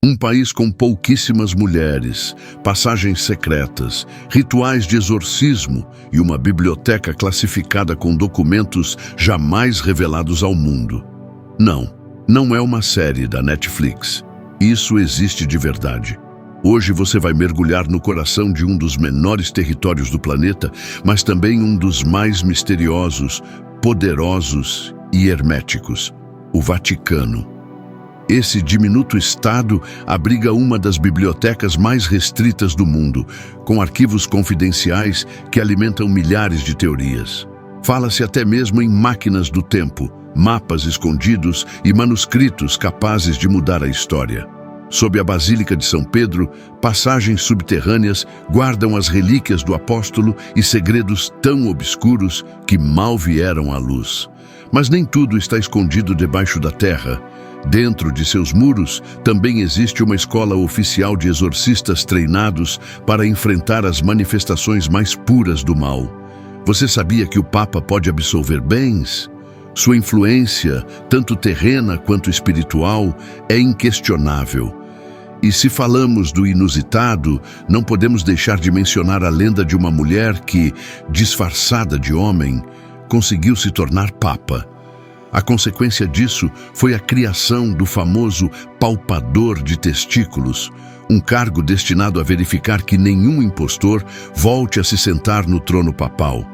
Um país com pouquíssimas mulheres, passagens secretas, rituais de exorcismo e uma biblioteca classificada com documentos jamais revelados ao mundo. Não é uma série da Netflix. Isso existe de verdade. Hoje você vai mergulhar no coração de um dos menores territórios do planeta, mas também um dos mais misteriosos, poderosos e herméticos: o Vaticano. Esse diminuto estado abriga uma das bibliotecas mais restritas do mundo, com arquivos confidenciais que alimentam milhares de teorias. Fala-se até mesmo em máquinas do tempo, mapas escondidos e manuscritos capazes de mudar a história. Sob a Basílica de São Pedro, passagens subterrâneas guardam as relíquias do apóstolo e segredos tão obscuros que mal vieram à luz. Mas nem tudo está escondido debaixo da terra. Dentro de seus muros também existe uma escola oficial de exorcistas treinados para enfrentar as manifestações mais puras do mal. Você sabia que o Papa pode absolver bens? Sua influência, tanto terrena quanto espiritual, é inquestionável. E se falamos do inusitado, não podemos deixar de mencionar a lenda de uma mulher que, disfarçada de homem, conseguiu se tornar Papa. A consequência disso foi a criação do famoso palpador de testículos, um cargo destinado a verificar que nenhum impostor volte a se sentar no trono papal.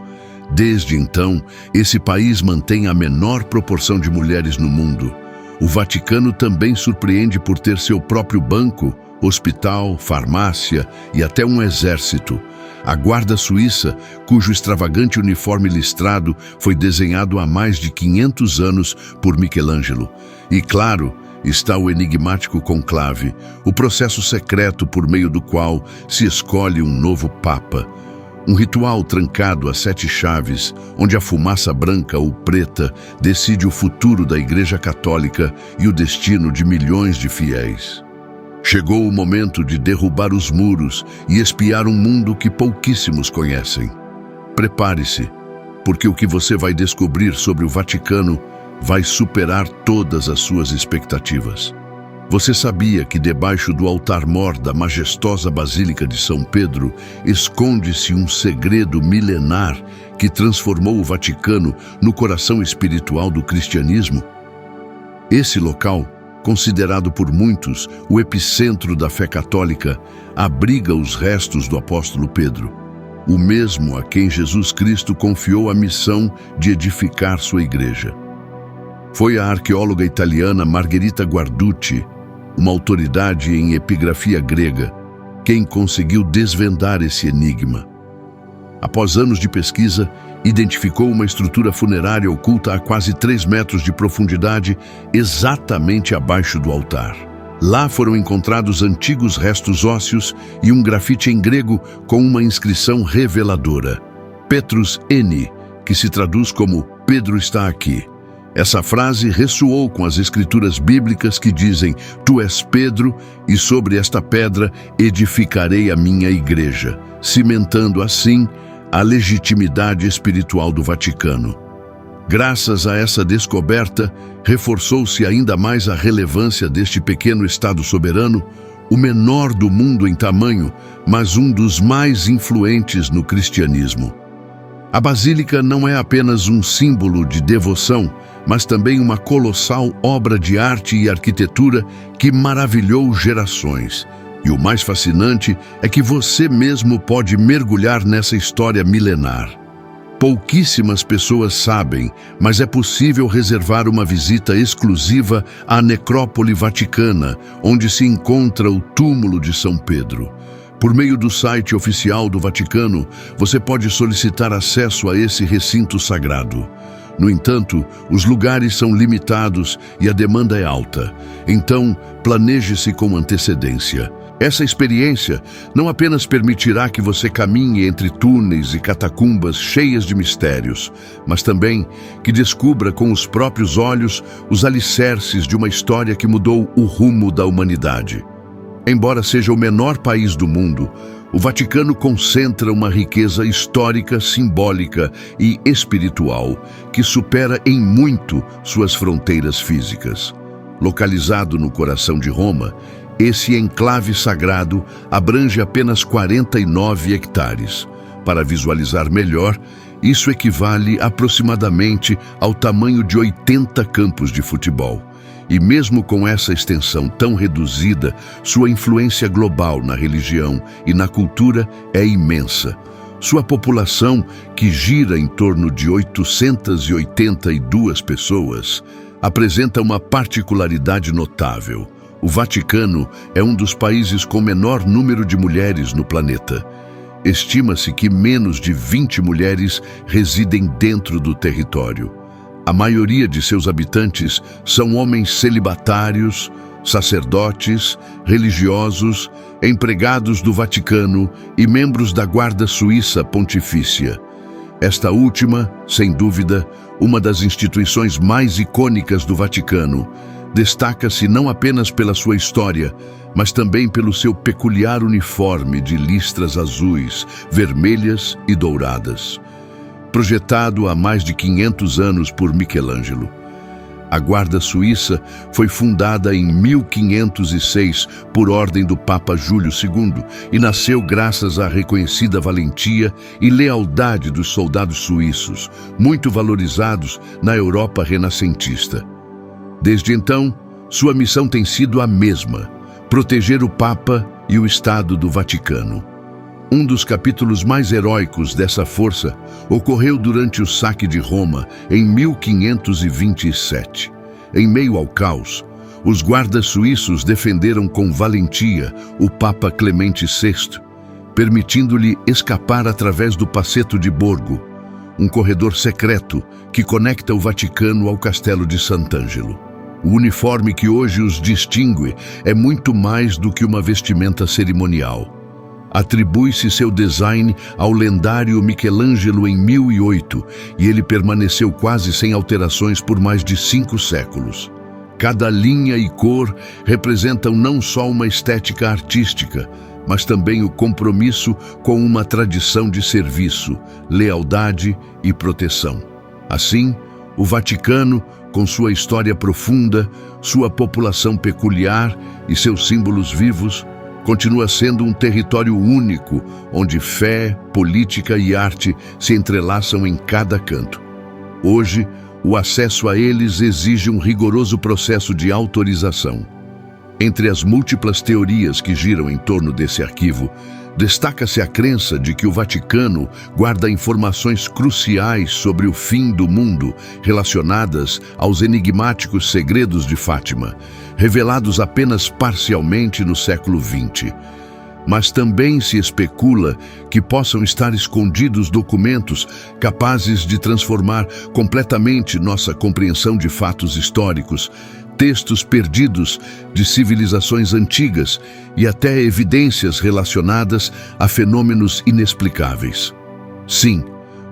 Desde então, esse país mantém a menor proporção de mulheres no mundo. O Vaticano também surpreende por ter seu próprio banco, hospital, farmácia e até um exército. A Guarda Suíça, cujo extravagante uniforme listrado foi desenhado há mais de 500 anos por Michelangelo. E, claro, está o enigmático conclave, o processo secreto por meio do qual se escolhe um novo Papa. Um ritual trancado a 7 chaves, onde a fumaça branca ou preta decide o futuro da Igreja Católica e o destino de milhões de fiéis. Chegou o momento de derrubar os muros e espiar um mundo que pouquíssimos conhecem. Prepare-se, porque o que você vai descobrir sobre o Vaticano vai superar todas as suas expectativas. Você sabia que debaixo do altar-mor da majestosa Basílica de São Pedro esconde-se um segredo milenar que transformou o Vaticano no coração espiritual do cristianismo? Esse local, considerado por muitos o epicentro da fé católica, abriga os restos do apóstolo Pedro, o mesmo a quem Jesus Cristo confiou a missão de edificar sua igreja. Foi a arqueóloga italiana Margherita Guarducci, uma autoridade em epigrafia grega, quem conseguiu desvendar esse enigma. Após anos de pesquisa, identificou uma estrutura funerária oculta a quase 3 metros de profundidade, exatamente abaixo do altar. Lá foram encontrados antigos restos ósseos e um grafite em grego com uma inscrição reveladora: Petrus Eni, que se traduz como Pedro está aqui. Essa frase ressoou com as escrituras bíblicas que dizem: Tu és Pedro, e sobre esta pedra edificarei a minha igreja, cimentando assim a legitimidade espiritual do Vaticano. Graças a essa descoberta, reforçou-se ainda mais a relevância deste pequeno Estado soberano, o menor do mundo em tamanho, mas um dos mais influentes no cristianismo. A Basílica não é apenas um símbolo de devoção, mas também uma colossal obra de arte e arquitetura que maravilhou gerações. E o mais fascinante é que você mesmo pode mergulhar nessa história milenar. Pouquíssimas pessoas sabem, mas é possível reservar uma visita exclusiva à Necrópole Vaticana, onde se encontra o túmulo de São Pedro. Por meio do site oficial do Vaticano, você pode solicitar acesso a esse recinto sagrado. No entanto, os lugares são limitados e a demanda é alta. Então, planeje-se com antecedência. Essa experiência não apenas permitirá que você caminhe entre túneis e catacumbas cheias de mistérios, mas também que descubra com os próprios olhos os alicerces de uma história que mudou o rumo da humanidade. Embora seja o menor país do mundo, o Vaticano concentra uma riqueza histórica, simbólica e espiritual que supera em muito suas fronteiras físicas. Localizado no coração de Roma, Esse enclave sagrado abrange apenas 49 hectares. Para visualizar melhor, isso equivale aproximadamente ao tamanho de 80 campos de futebol. E mesmo com essa extensão tão reduzida, sua influência global na religião e na cultura é imensa. Sua população, que gira em torno de 882 pessoas, apresenta uma particularidade notável. O Vaticano é um dos países com menor número de mulheres no planeta. Estima-se que menos de 20 mulheres residem dentro do território. A maioria de seus habitantes são homens celibatários, sacerdotes, religiosos, empregados do Vaticano e membros da Guarda Suíça Pontifícia. Esta última, sem dúvida, uma das instituições mais icônicas do Vaticano, destaca-se não apenas pela sua história, mas também pelo seu peculiar uniforme de listras azuis, vermelhas e douradas. Projetado há mais de 500 anos por Michelangelo, a Guarda Suíça foi fundada em 1506 por ordem do Papa Júlio II e nasceu graças à reconhecida valentia e lealdade dos soldados suíços, muito valorizados na Europa renascentista. Desde então, sua missão tem sido a mesma: proteger o Papa e o Estado do Vaticano. Um dos capítulos mais heróicos dessa força ocorreu durante o saque de Roma em 1527. Em meio ao caos, os guardas suíços defenderam com valentia o Papa Clemente VI, permitindo-lhe escapar através do Passetto di Borgo, um corredor secreto que conecta o Vaticano ao Castelo de Sant'Angelo. O uniforme que hoje os distingue é muito mais do que uma vestimenta cerimonial. Atribui-se seu design ao lendário Michelangelo em 1008 e ele permaneceu quase sem alterações por mais de 5 séculos. Cada linha e cor representam não só uma estética artística, mas também o compromisso com uma tradição de serviço, lealdade e proteção. Assim, o Vaticano, com sua história profunda, sua população peculiar e seus símbolos vivos, continua sendo um território único, onde fé, política e arte se entrelaçam em cada canto. Hoje, o acesso a eles exige um rigoroso processo de autorização. Entre as múltiplas teorias que giram em torno desse arquivo, destaca-se a crença de que o Vaticano guarda informações cruciais sobre o fim do mundo relacionadas aos enigmáticos segredos de Fátima, revelados apenas parcialmente no século XX. Mas também se especula que possam estar escondidos documentos capazes de transformar completamente nossa compreensão de fatos históricos, textos perdidos de civilizações antigas e até evidências relacionadas a fenômenos inexplicáveis. Sim,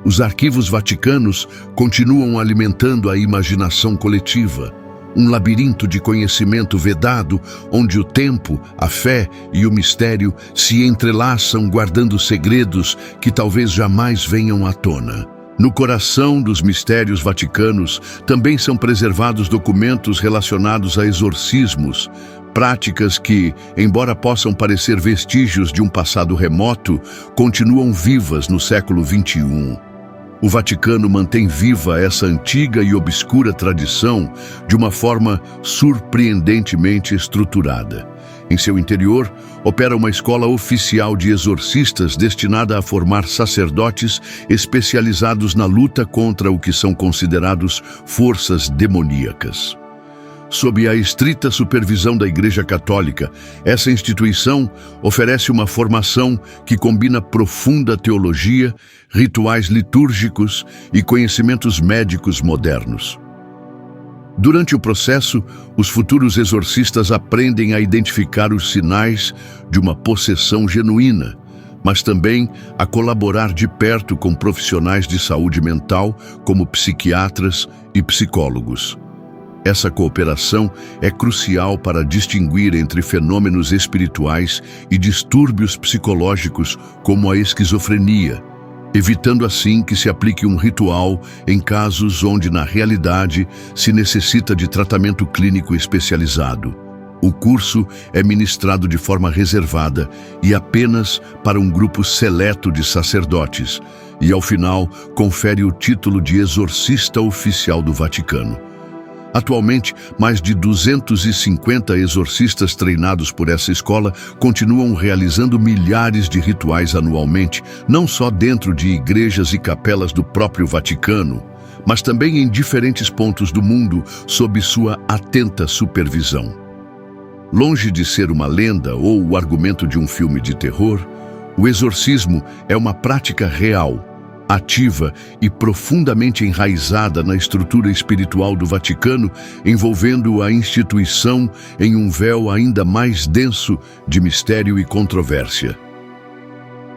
os arquivos vaticanos continuam alimentando a imaginação coletiva, um labirinto de conhecimento vedado onde o tempo, a fé e o mistério se entrelaçam, guardando segredos que talvez jamais venham à tona. No coração dos mistérios vaticanos também são preservados documentos relacionados a exorcismos, práticas que, embora possam parecer vestígios de um passado remoto, continuam vivas no século XXI. O Vaticano mantém viva essa antiga e obscura tradição de uma forma surpreendentemente estruturada. Em seu interior, opera uma escola oficial de exorcistas destinada a formar sacerdotes especializados na luta contra o que são considerados forças demoníacas. Sob a estrita supervisão da Igreja Católica, essa instituição oferece uma formação que combina profunda teologia, rituais litúrgicos e conhecimentos médicos modernos. Durante o processo, os futuros exorcistas aprendem a identificar os sinais de uma possessão genuína, mas também a colaborar de perto com profissionais de saúde mental, como psiquiatras e psicólogos. Essa cooperação é crucial para distinguir entre fenômenos espirituais e distúrbios psicológicos, como a esquizofrenia, evitando assim que se aplique um ritual em casos onde, na realidade, se necessita de tratamento clínico especializado. O curso é ministrado de forma reservada e apenas para um grupo seleto de sacerdotes, e ao final confere o título de exorcista oficial do Vaticano. Atualmente, mais de 250 exorcistas treinados por essa escola continuam realizando milhares de rituais anualmente, não só dentro de igrejas e capelas do próprio Vaticano, mas também em diferentes pontos do mundo sob sua atenta supervisão. Longe de ser uma lenda ou o argumento de um filme de terror, o exorcismo é uma prática real, ativa e profundamente enraizada na estrutura espiritual do Vaticano, envolvendo a instituição em um véu ainda mais denso de mistério e controvérsia.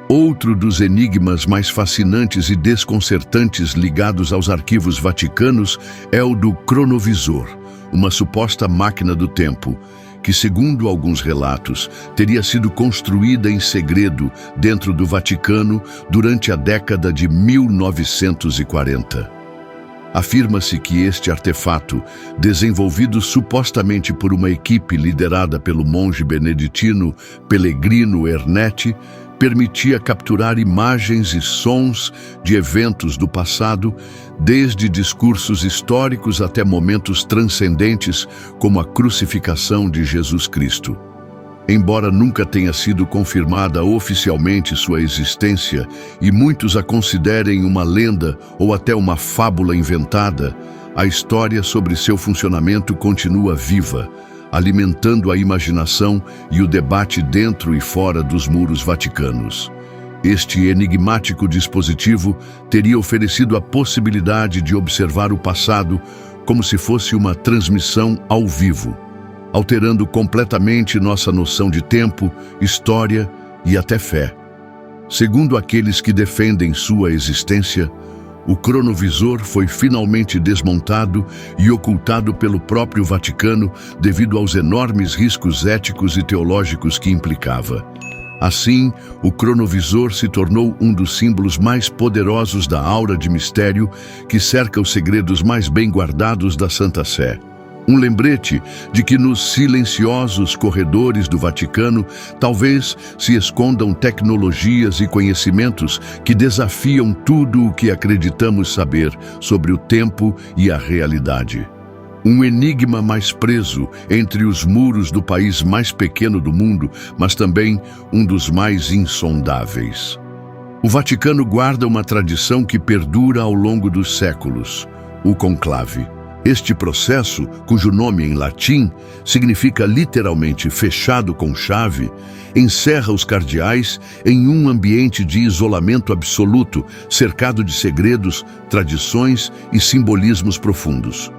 Outro dos enigmas mais fascinantes e desconcertantes ligados aos arquivos vaticanos é o do cronovisor, uma suposta máquina do tempo, que, segundo alguns relatos, teria sido construída em segredo dentro do Vaticano durante a década de 1940. Afirma-se que este artefato, desenvolvido supostamente por uma equipe liderada pelo monge beneditino Pellegrino Ernetti, permitia capturar imagens e sons de eventos do passado, desde discursos históricos até momentos transcendentes, como a crucificação de Jesus Cristo. Embora nunca tenha sido confirmada oficialmente sua existência e muitos a considerem uma lenda ou até uma fábula inventada, a história sobre seu funcionamento continua viva, alimentando a imaginação e o debate dentro e fora dos muros vaticanos. Este enigmático dispositivo teria oferecido a possibilidade de observar o passado como se fosse uma transmissão ao vivo, alterando completamente nossa noção de tempo, história e até fé. Segundo aqueles que defendem sua existência, o cronovisor foi finalmente desmontado e ocultado pelo próprio Vaticano devido aos enormes riscos éticos e teológicos que implicava. Assim, o cronovisor se tornou um dos símbolos mais poderosos da aura de mistério que cerca os segredos mais bem guardados da Santa Sé. Um lembrete de que nos silenciosos corredores do Vaticano talvez se escondam tecnologias e conhecimentos que desafiam tudo o que acreditamos saber sobre o tempo e a realidade. Um enigma mais preso entre os muros do país mais pequeno do mundo, mas também um dos mais insondáveis. O Vaticano guarda uma tradição que perdura ao longo dos séculos: o conclave. Este processo, cujo nome em latim significa literalmente fechado com chave, encerra os cardeais em um ambiente de isolamento absoluto, cercado de segredos, tradições e simbolismos profundos.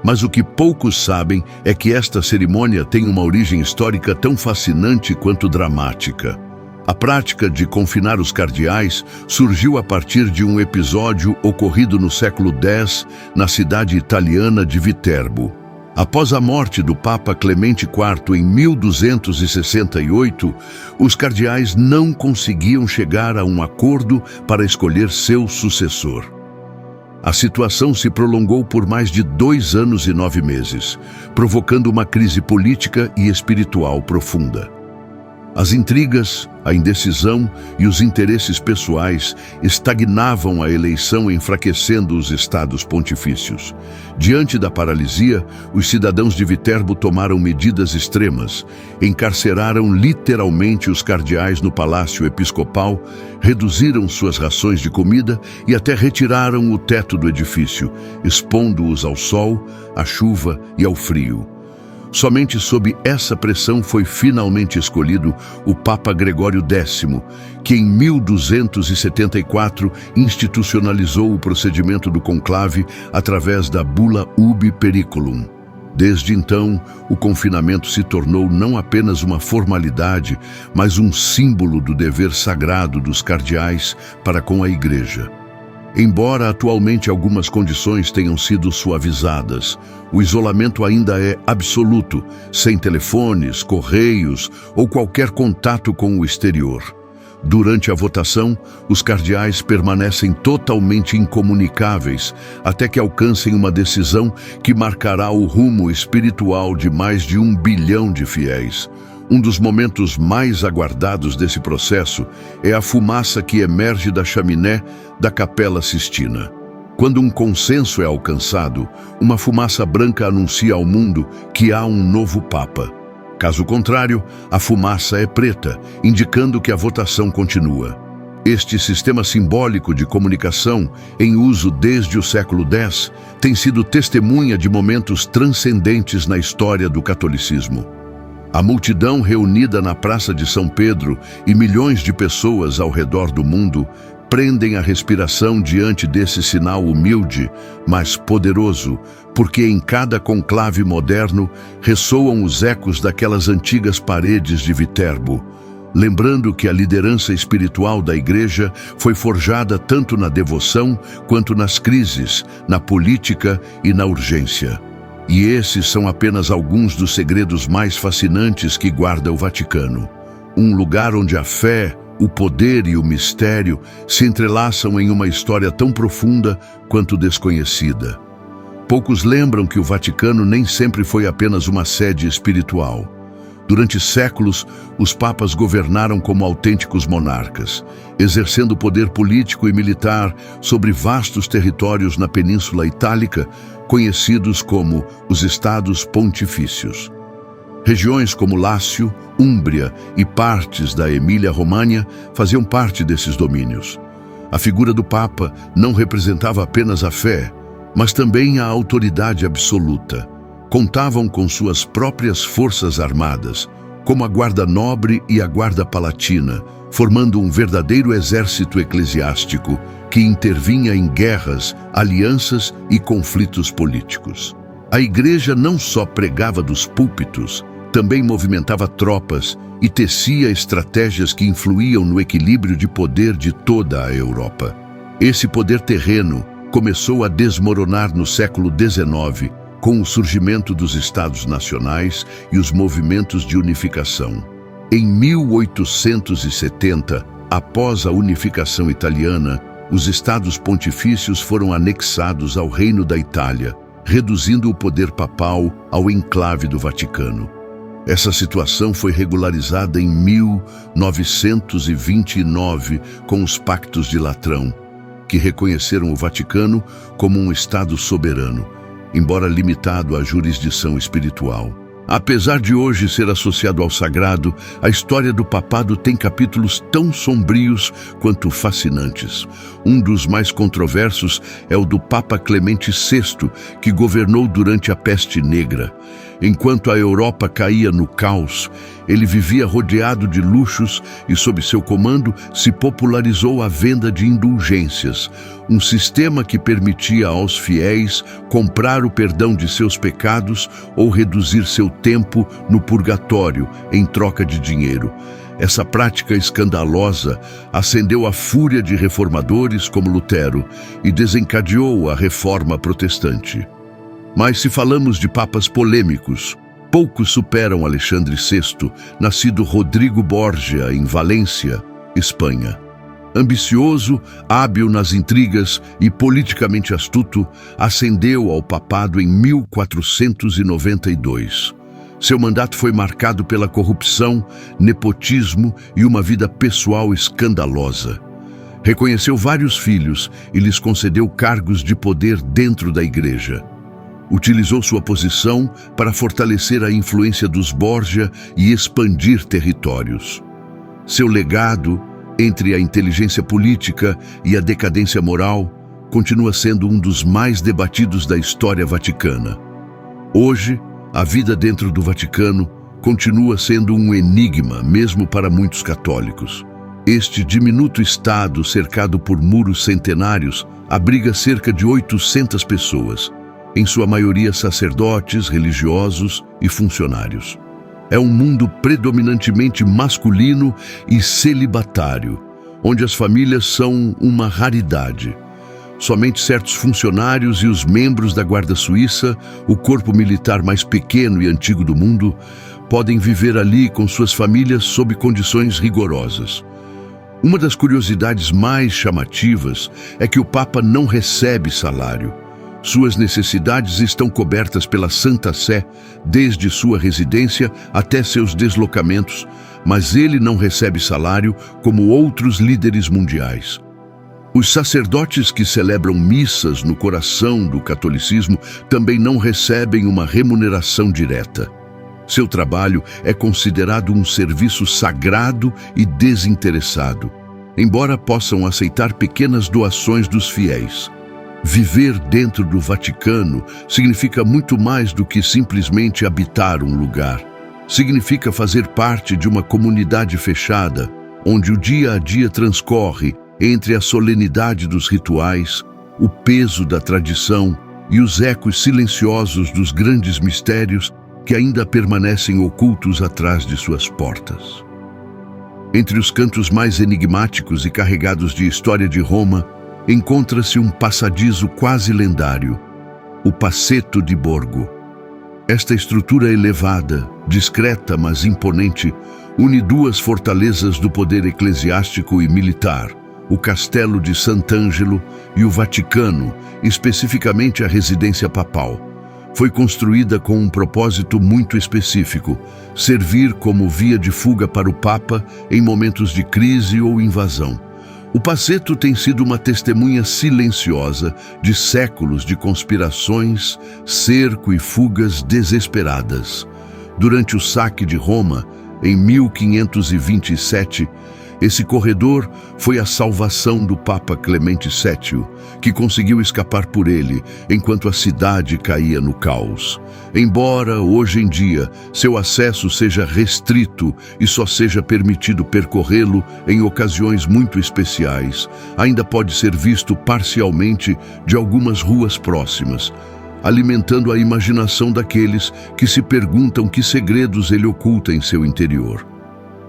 Mas o que poucos sabem é que esta cerimônia tem uma origem histórica tão fascinante quanto dramática. A prática de confinar os cardeais surgiu a partir de um episódio ocorrido no século X na cidade italiana de Viterbo. Após a morte do Papa Clemente IV em 1268, os cardeais não conseguiam chegar a um acordo para escolher seu sucessor. A situação se prolongou por mais de 2 anos e 9 meses, provocando uma crise política e espiritual profunda. As intrigas, a indecisão e os interesses pessoais estagnavam a eleição, enfraquecendo os estados pontifícios. Diante da paralisia, os cidadãos de Viterbo tomaram medidas extremas, encarceraram literalmente os cardeais no palácio episcopal, reduziram suas rações de comida e até retiraram o teto do edifício, expondo-os ao sol, à chuva e ao frio. Somente sob essa pressão foi finalmente escolhido o Papa Gregório X, que em 1274 institucionalizou o procedimento do conclave através da bula Ubi Periculum. Desde então, o confinamento se tornou não apenas uma formalidade, mas um símbolo do dever sagrado dos cardeais para com a Igreja. Embora atualmente algumas condições tenham sido suavizadas, o isolamento ainda é absoluto, sem telefones, correios ou qualquer contato com o exterior. Durante a votação, os cardeais permanecem totalmente incomunicáveis até que alcancem uma decisão que marcará o rumo espiritual de mais de 1 bilhão de fiéis. Um dos momentos mais aguardados desse processo é a fumaça que emerge da chaminé da Capela Sistina. Quando um consenso é alcançado, uma fumaça branca anuncia ao mundo que há um novo Papa. Caso contrário, a fumaça é preta, indicando que a votação continua. Este sistema simbólico de comunicação, em uso desde o século X, tem sido testemunha de momentos transcendentes na história do catolicismo. A multidão reunida na Praça de São Pedro e milhões de pessoas ao redor do mundo prendem a respiração diante desse sinal humilde, mas poderoso, porque em cada conclave moderno ressoam os ecos daquelas antigas paredes de Viterbo, lembrando que a liderança espiritual da Igreja foi forjada tanto na devoção quanto nas crises, na política e na urgência. E esses são apenas alguns dos segredos mais fascinantes que guarda o Vaticano. Um lugar onde a fé, o poder e o mistério se entrelaçam em uma história tão profunda quanto desconhecida. Poucos lembram que o Vaticano nem sempre foi apenas uma sede espiritual. Durante séculos, os papas governaram como autênticos monarcas, exercendo poder político e militar sobre vastos territórios na Península Itálica, conhecidos como os Estados Pontifícios. Regiões como Lácio, Úmbria e partes da Emília-Românha faziam parte desses domínios. A figura do Papa não representava apenas a fé, mas também a autoridade absoluta. Contavam com suas próprias forças armadas, como a Guarda Nobre e a Guarda Palatina, formando um verdadeiro exército eclesiástico que intervinha em guerras, alianças e conflitos políticos. A Igreja não só pregava dos púlpitos, também movimentava tropas e tecia estratégias que influíam no equilíbrio de poder de toda a Europa. Esse poder terreno começou a desmoronar no século XIX, com o surgimento dos Estados Nacionais e os movimentos de unificação. Em 1870, após a unificação italiana, os Estados Pontifícios foram anexados ao Reino da Itália, reduzindo o poder papal ao enclave do Vaticano. Essa situação foi regularizada em 1929 com os Pactos de Latrão, que reconheceram o Vaticano como um Estado soberano, embora limitado à jurisdição espiritual. Apesar de hoje ser associado ao sagrado, a história do papado tem capítulos tão sombrios quanto fascinantes. Um dos mais controversos é o do Papa Clemente VI, que governou durante a Peste Negra. Enquanto a Europa caía no caos, ele vivia rodeado de luxos e, sob seu comando, se popularizou a venda de indulgências, um sistema que permitia aos fiéis comprar o perdão de seus pecados ou reduzir seu tempo no purgatório em troca de dinheiro. Essa prática escandalosa acendeu a fúria de reformadores como Lutero e desencadeou a Reforma Protestante. Mas se falamos de papas polêmicos, poucos superam Alexandre VI, nascido Rodrigo Borgia, em Valência, Espanha. Ambicioso, hábil nas intrigas e politicamente astuto, ascendeu ao papado em 1492. Seu mandato foi marcado pela corrupção, nepotismo e uma vida pessoal escandalosa. Reconheceu vários filhos e lhes concedeu cargos de poder dentro da Igreja. Utilizou sua posição para fortalecer a influência dos Borgia e expandir territórios. Seu legado, entre a inteligência política e a decadência moral, continua sendo um dos mais debatidos da história vaticana. Hoje, a vida dentro do Vaticano continua sendo um enigma, mesmo para muitos católicos. Este diminuto estado, cercado por muros centenários, abriga cerca de 800 pessoas, em sua maioria sacerdotes, religiosos e funcionários. É um mundo predominantemente masculino e celibatário, onde as famílias são uma raridade. Somente certos funcionários e os membros da Guarda Suíça, o corpo militar mais pequeno e antigo do mundo, podem viver ali com suas famílias sob condições rigorosas. Uma das curiosidades mais chamativas é que o Papa não recebe salário. Suas necessidades estão cobertas pela Santa Sé, desde sua residência até seus deslocamentos, mas ele não recebe salário como outros líderes mundiais. Os sacerdotes que celebram missas no coração do catolicismo também não recebem uma remuneração direta. Seu trabalho é considerado um serviço sagrado e desinteressado, embora possam aceitar pequenas doações dos fiéis. Viver dentro do Vaticano significa muito mais do que simplesmente habitar um lugar. Significa fazer parte de uma comunidade fechada, onde o dia a dia transcorre entre a solenidade dos rituais, o peso da tradição e os ecos silenciosos dos grandes mistérios que ainda permanecem ocultos atrás de suas portas. Entre os cantos mais enigmáticos e carregados de história de Roma, encontra-se um passadiço quase lendário, o Passetto di Borgo. Esta estrutura elevada, discreta mas imponente, une duas fortalezas do poder eclesiástico e militar, o Castelo de Sant'Angelo e o Vaticano, especificamente a residência papal. Foi construída com um propósito muito específico: servir como via de fuga para o Papa em momentos de crise ou invasão. O Passetto tem sido uma testemunha silenciosa de séculos de conspirações, cerco e fugas desesperadas. Durante o saque de Roma, em 1527, esse corredor foi a salvação do Papa Clemente VII, que conseguiu escapar por ele enquanto a cidade caía no caos. Embora, hoje em dia, seu acesso seja restrito e só seja permitido percorrê-lo em ocasiões muito especiais, ainda pode ser visto parcialmente de algumas ruas próximas, alimentando a imaginação daqueles que se perguntam que segredos ele oculta em seu interior.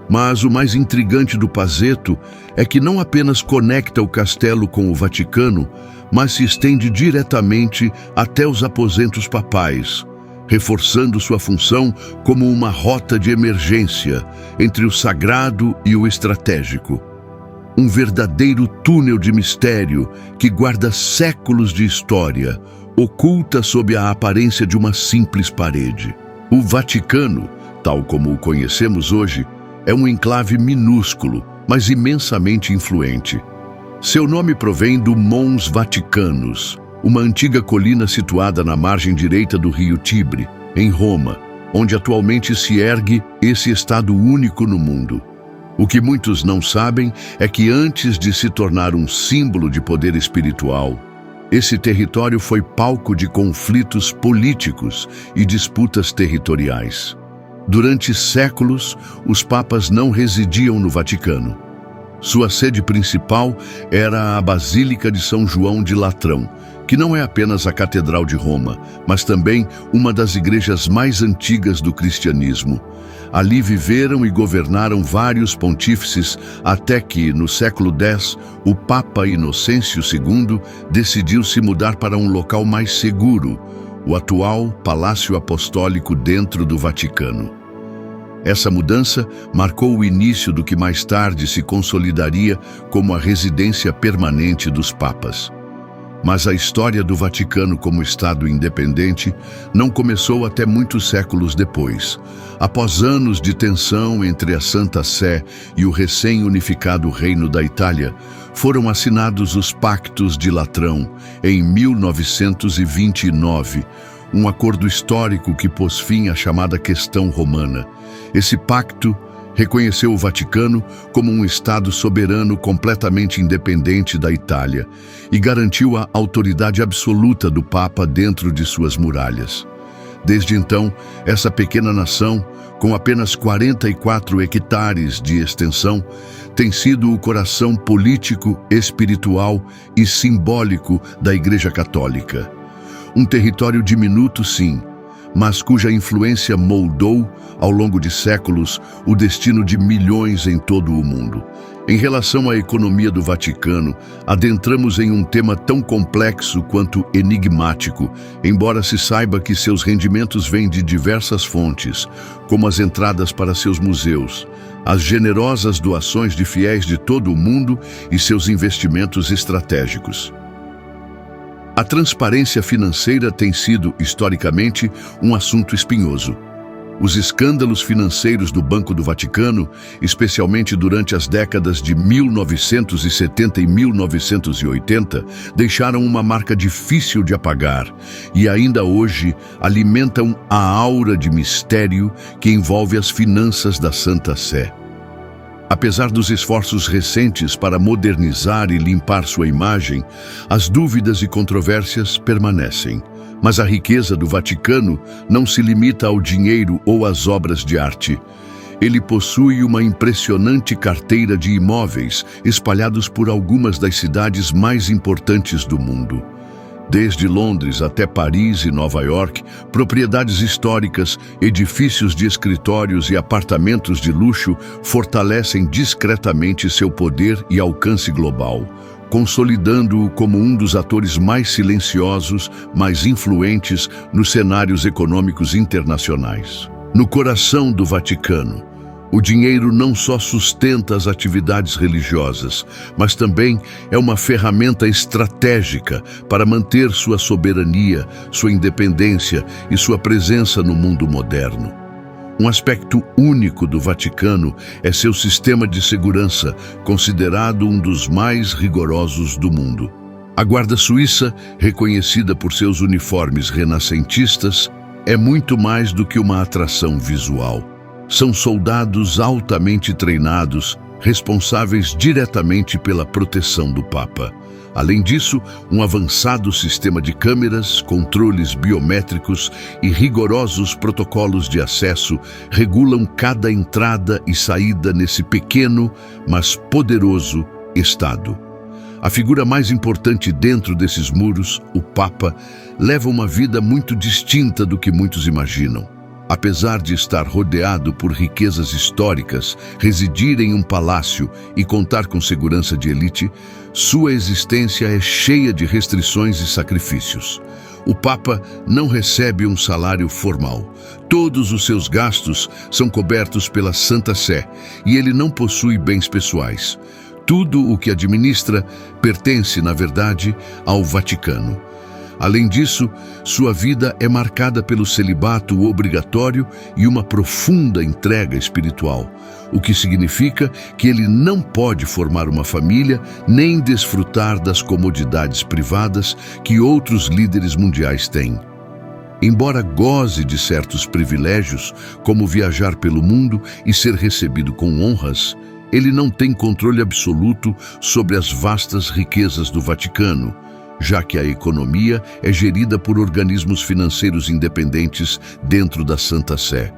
Mas o mais intrigante do Passetto é que não apenas conecta o castelo com o Vaticano, mas se estende diretamente até os aposentos papais, reforçando sua função como uma rota de emergência entre o sagrado e o estratégico. Um verdadeiro túnel de mistério que guarda séculos de história, oculta sob a aparência de uma simples parede. O Vaticano, tal como o conhecemos hoje, é um enclave minúsculo, mas imensamente influente. Seu nome provém do Mons Vaticanus, uma antiga colina situada na margem direita do rio Tibre, em Roma, onde atualmente se ergue esse estado único no mundo. O que muitos não sabem é que antes de se tornar um símbolo de poder espiritual, esse território foi palco de conflitos políticos e disputas territoriais. Durante séculos, os papas não residiam no Vaticano. Sua sede principal era a Basílica de São João de Latrão, que não é apenas a Catedral de Roma, mas também uma das igrejas mais antigas do cristianismo. Ali viveram e governaram vários pontífices até que, no século X, o Papa Inocêncio II decidiu se mudar para um local mais seguro, o atual Palácio Apostólico dentro do Vaticano. Essa mudança marcou o início do que mais tarde se consolidaria como a residência permanente dos papas. Mas a história do Vaticano como Estado independente não começou até muitos séculos depois. Após anos de tensão entre a Santa Sé e o recém-unificado Reino da Itália, foram assinados os Pactos de Latrão em 1929, um acordo histórico que pôs fim à chamada Questão Romana. Esse pacto reconheceu o Vaticano como um Estado soberano completamente independente da Itália e garantiu a autoridade absoluta do Papa dentro de suas muralhas. Desde então, essa pequena nação, com apenas 44 hectares de extensão, tem sido o coração político, espiritual e simbólico da Igreja Católica. Um território diminuto, sim, mas cuja influência moldou, ao longo de séculos, o destino de milhões em todo o mundo. Em relação à economia do Vaticano, adentramos em um tema tão complexo quanto enigmático, embora se saiba que seus rendimentos vêm de diversas fontes, como as entradas para seus museus, as generosas doações de fiéis de todo o mundo e seus investimentos estratégicos. A transparência financeira tem sido, historicamente, um assunto espinhoso. Os escândalos financeiros do Banco do Vaticano, especialmente durante as décadas de 1970 e 1980, deixaram uma marca difícil de apagar e ainda hoje alimentam a aura de mistério que envolve as finanças da Santa Sé. Apesar dos esforços recentes para modernizar e limpar sua imagem, as dúvidas e controvérsias permanecem. Mas a riqueza do Vaticano não se limita ao dinheiro ou às obras de arte. Ele possui uma impressionante carteira de imóveis espalhados por algumas das cidades mais importantes do mundo. Desde Londres até Paris e Nova York, propriedades históricas, edifícios de escritórios e apartamentos de luxo fortalecem discretamente seu poder e alcance global, consolidando-o como um dos atores mais silenciosos, mais influentes nos cenários econômicos internacionais. No coração do Vaticano, o dinheiro não só sustenta as atividades religiosas, mas também é uma ferramenta estratégica para manter sua soberania, sua independência e sua presença no mundo moderno. Um aspecto único do Vaticano é seu sistema de segurança, considerado um dos mais rigorosos do mundo. A Guarda Suíça, reconhecida por seus uniformes renascentistas, é muito mais do que uma atração visual. São soldados altamente treinados, responsáveis diretamente pela proteção do Papa. Além disso, um avançado sistema de câmeras, controles biométricos e rigorosos protocolos de acesso regulam cada entrada e saída nesse pequeno, mas poderoso Estado. A figura mais importante dentro desses muros, o Papa, leva uma vida muito distinta do que muitos imaginam. Apesar de estar rodeado por riquezas históricas, residir em um palácio e contar com segurança de elite, sua existência é cheia de restrições e sacrifícios. O Papa não recebe um salário formal. Todos os seus gastos são cobertos pela Santa Sé e ele não possui bens pessoais. Tudo o que administra pertence, na verdade, ao Vaticano. Além disso, sua vida é marcada pelo celibato obrigatório e uma profunda entrega espiritual, o que significa que ele não pode formar uma família nem desfrutar das comodidades privadas que outros líderes mundiais têm. Embora goze de certos privilégios, como viajar pelo mundo e ser recebido com honras, ele não tem controle absoluto sobre as vastas riquezas do Vaticano, já que a economia é gerida por organismos financeiros independentes dentro da Santa Sé.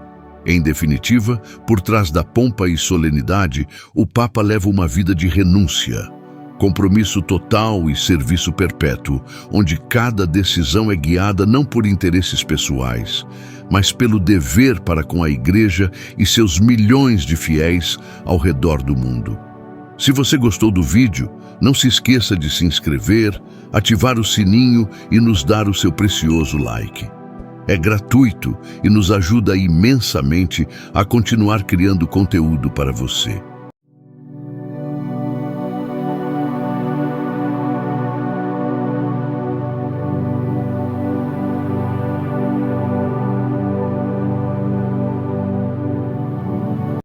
Em definitiva, por trás da pompa e solenidade, o Papa leva uma vida de renúncia, compromisso total e serviço perpétuo, onde cada decisão é guiada não por interesses pessoais, mas pelo dever para com a Igreja e seus milhões de fiéis ao redor do mundo. Se você gostou do vídeo, não se esqueça de se inscrever, ativar o sininho e nos dar o seu precioso like. É gratuito e nos ajuda imensamente a continuar criando conteúdo para você.